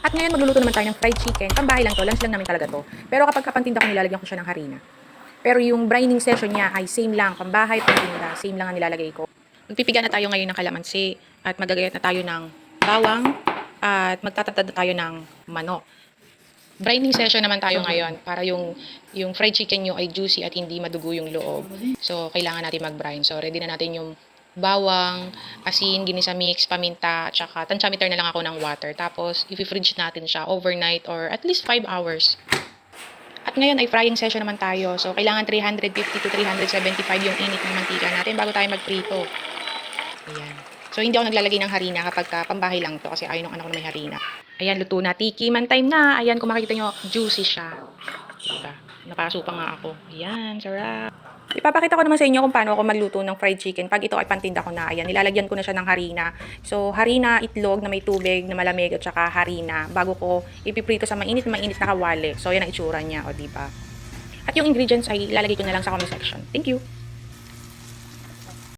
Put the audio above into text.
At ngayon magluluto naman tayo ng fried chicken. Pambahay lang to, lunch lang namin talaga to. Pero kapag kapantinda ko, nilalagyan ko siya ng harina. Pero yung brining session niya ay same lang, pambahay, pantinda, same lang ang nilalagay ko. Magpipiga na tayo ngayon ng kalamansi at magagayat na tayo ng bawang at magtatatad na tayo ng manok. Brining session naman tayo ngayon para yung fried chicken nyo ay juicy at hindi madugo yung loob. So, kailangan natin mag-brine. So, ready na natin yung bawang, asin, ginisa mix, paminta, at saka tansyameter na lang ako ng water. Tapos, i-fridge natin siya overnight or at least 5 hours. At ngayon ay frying session naman tayo. So, kailangan 350 to 375 yung init ng mantika natin bago tayo magprito. Ayan. So, hindi ako naglalagay ng harina kapag pambahay lang to kasi ayaw ng anak ko na may harina. Ayan, luto na. Tiki man time na. Ayan, kung makikita nyo, juicy siya. Diba? Napasupa nga ako. Ayan, sarap. Ipapakita ko naman sa inyo kung paano ako magluto ng fried chicken. Pag ito ay pantinda ko na, ayan, nilalagyan ko na siya ng harina. So, harina, itlog na may tubig na malamig at saka harina bago ko ipiprito sa mainit na na kawali. So, yan ang itsura niya, o diba? At yung ingredients ay ilalagay ko na lang sa comment section. Thank you!